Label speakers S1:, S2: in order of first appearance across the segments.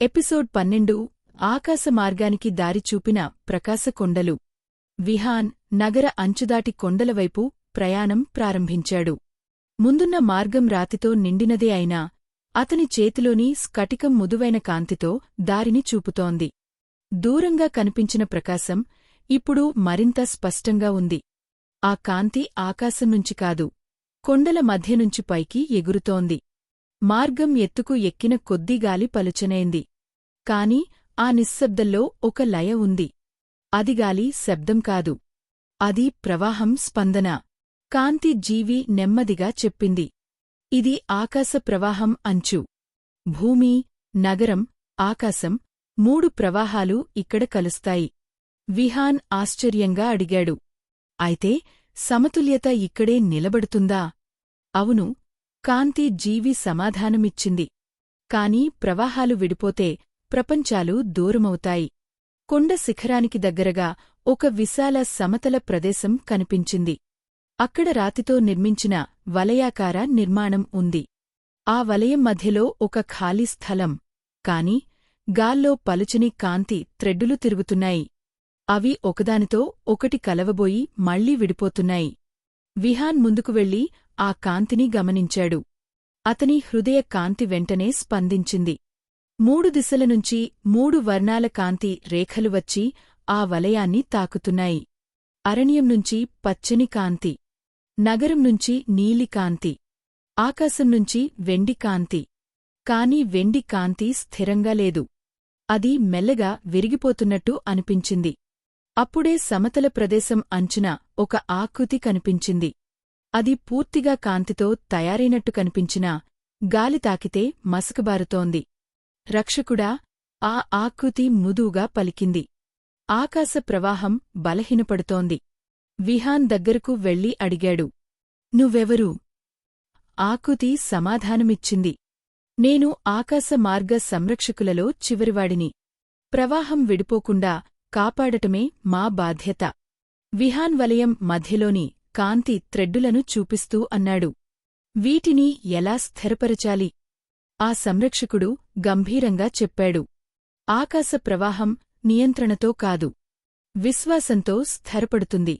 S1: Episode 12 ఆకాశ మార్గానికి దారి చూపిన ప్రకాశ కొండలు. విహాన్ నగర అంచుదాటి కొండలవైపు ప్రయాణం ప్రారంభించాడు. ముందున్న మార్గం రాతితో నిండినదే అయినా అతని చేతిలోని స్ఫటికం ముదువైన కాంతితో దారిని చూపుతోంది. దూరంగా కనిపించిన ప్రకాశం ఇప్పుడు మరింత స్పష్టంగా ఉంది. ఆ కాంతి ఆకాశం నుంచి కాదు, కొండల మధ్యనుంచి పైకి ఎగురుతోంది. మార్గం ఎత్తుకు ఎక్కిన కొద్దీ గాలి పలుచనైంది. కాని ఆ నిశ్శబ్దంలో ఒక లయ ఉంది. అది గాలి శబ్దం కాదు, అది ప్రవాహం స్పందన. కాంతి జీవి నెమ్మదిగా చెప్పింది. ఇది ఆకాశ ప్రవాహం అంచు. భూమి, నగరం, ఆకాశం మూడు ప్రవాహాలు ఇక్కడ కలుస్తాయి. విహాన్ ఆశ్చర్యంగా అడిగాడు, అయితే సమతుల్యత ఇక్కడే నిలబడుతుందా? అవును, కాంతి జీవి సమాధానమిచ్చింది. కాని ప్రవాహాలు విడిపోతే ప్రపంచాలు దూరమవుతాయి. కొండ శిఖరానికి దగ్గరగా ఒక విశాల సమతల ప్రదేశం కనిపించింది. అక్కడ రాతితో నిర్మించిన వలయాకార నిర్మాణం ఉంది. ఆ వలయం మధ్యలో ఒక ఖాళీ స్థలం. కాని గాల్లో పలుచని కాంతి త్రెడ్డులు తిరుగుతున్నాయి. అవి ఒకదానితో ఒకటి కలవబోయి మళ్లీ విడిపోతున్నాయి. విహాన్ ముందుకు వెళ్లి ఆ కాంతిని గమనించాడు. అతని హృదయ కాంతి వెంటనే స్పందించింది. మూడు దిశలనుంచి మూడు వర్ణాల కాంతి రేఖలు వచ్చి ఆ వలయాన్ని తాకుతున్నాయి. అరణ్యం నుంచి పచ్చని కాంతి, నగరం నుంచి నీలి కాంతి, ఆకాశం నుంచి వెండి కాంతి. కాని వెండి కాంతి స్థిరంగా లేదు. అది మెల్లగా విరిగిపోతున్నట్టు అనిపించింది. అప్పుడే సమతల ప్రదేశం అంచున ఒక ఆకృతి కనిపించింది. అది పూర్తిగా కాంతితో తయారైనట్టు కనిపించినా గాలి తాకితే మసకబారుతోంది. రక్షకుడా, ఆ ఆకృతి మృదువుగా పలికింది. ఆకాశ ప్రవాహం బలహీనపడుతోంది. విహాన్ దగ్గరకు వెళ్లి అడిగాడు, నువ్వెవరు? ఆకృతి సమాధానమిచ్చింది, నేను ఆకాశ మార్గ సంరక్షకులలో చివరివాడిని. ప్రవాహం విడిపోకుండా కాపాడటమే మా బాధ్యత. విహాన్ వలయం మధ్యలోని కాంతి త్రెడ్డులను చూపిస్తూ అన్నాడు, వీటిని ఎలా స్థిరపరచాలి? ఆ సంరక్షకుడు గంభీరంగా చెప్పాడు, ఆకాశ ప్రవాహం నియంత్రణతో కాదు, విశ్వాసంతో స్థిరపడుతుంది.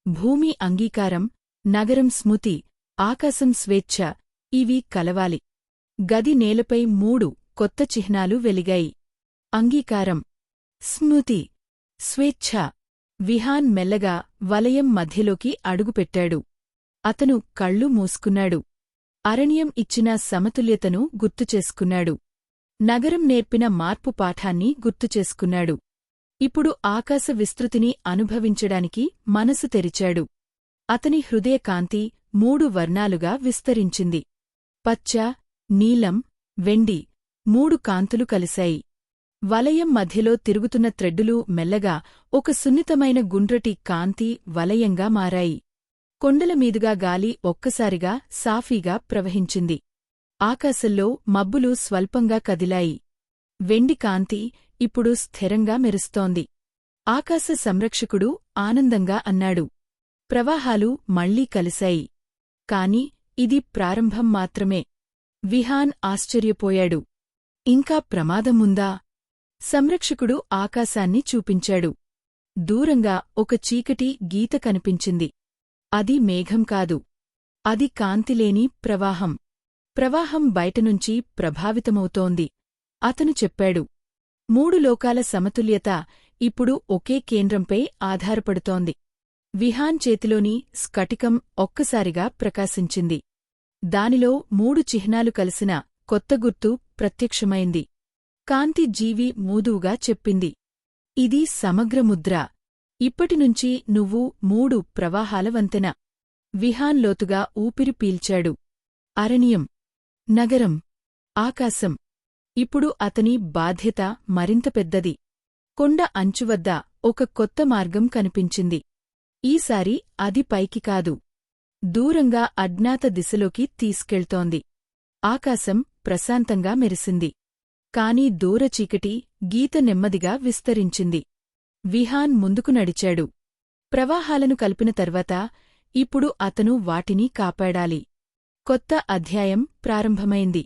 S1: భూమి అంగీకారం, నగరం స్మృతి, ఆకాశం స్వేచ్ఛ ఇవి కలవాలి. గది నేలపై మూడు కొత్త చిహ్నాలు వెలిగాయి. అంగీకారం, స్మృతి, స్వేచ్ఛ. విహాన్ మెల్లగా వలయం మధ్యలోకి అడుగుపెట్టాడు. అతను కళ్ళు మూసుకున్నాడు. అరణ్యం ఇచ్చిన సమతుల్యతను గుర్తుచేసుకున్నాడు. నగరం నేర్పిన మార్పు పాఠాన్ని గుర్తుచేసుకున్నాడు. ఇప్పుడు ఆకాశ విస్తృతిని అనుభవించడానికి మనసు తెరిచాడు. అతని హృదయ కాంతి మూడు వర్ణాలుగా విస్తరించింది. పచ్చ, నీలం, వెండి మూడు కాంతులు కలిశాయి. వలయం మధ్యలో తిరుగుతున్న త్రెడ్డులు మెల్లగా ఒక సున్నితమైన గుండ్రటి కాంతి వలయంగా మారాయి. కొండల మీదుగా గాలి ఒక్కసారిగా సాఫీగా ప్రవహించింది. ఆకాశంలో మబ్బులు స్వల్పంగా కదిలాయి. వెండి కాంతి ఇప్పుడు స్థిరంగా మెరుస్తోంది. ఆకాశ సంరక్షకుడు ఆనందంగా అన్నాడు, ప్రవాహాలు మళ్లీ కలిశాయి. కాని ఇది ప్రారంభం మాత్రమే. విహాన్ ఆశ్చర్యపోయాడు, ఇంకా ప్రమాదముందా? సంరక్షకుడు ఆకాశాన్ని చూపించాడు. దూరంగా ఒక చీకటి గీత కనిపించింది. అది మేఘం కాదు, అది కాంతిలేని ప్రవాహం. ప్రవాహం బయటనుంచి ప్రభావితమవుతోంది. అతను చెప్పాడు, మూడు లోకాల సమతుల్యత ఇప్పుడు ఒకే కేంద్రంపై ఆధారపడుతోంది. విహాన్ చేతిలోని స్ఫటికం ఒక్కసారిగా ప్రకాశించింది. దానిలో మూడు చిహ్నాలు కలిసిన కొత్త గుర్తు ప్రత్యక్షమైంది. కాంతి జీవి మూదువుగా చెప్పింది, ఇది సమగ్ర ముద్ర. ఇప్పటినుంచి నువ్వు మూడు ప్రవాహాల వంతెన. విహాన్ లోతుగా ఊపిరి పీల్చాడు. అరణ్యం, నగరం, ఆకాశం. ఇప్పుడు అతని బాధ్యత మరింత పెద్దది. కొండ అంచువద్ద ఒక కొత్త మార్గం కనిపించింది. ఈసారి అది పైకి కాదు, దూరంగా అజ్ఞాత దిశలోకి తీసుకెళ్తోంది. ఆకాశం ప్రశాంతంగా మెరిసింది. కాని దూరచీకటి గీత నెమ్మదిగా విస్తరించింది. విహాన్ ముందుకు నడిచాడు. ప్రవాహాలను కలిపిన తర్వాత ఇప్పుడు అతను వాటిని కాపాడాలి. కొత్త అధ్యాయం ప్రారంభమైంది.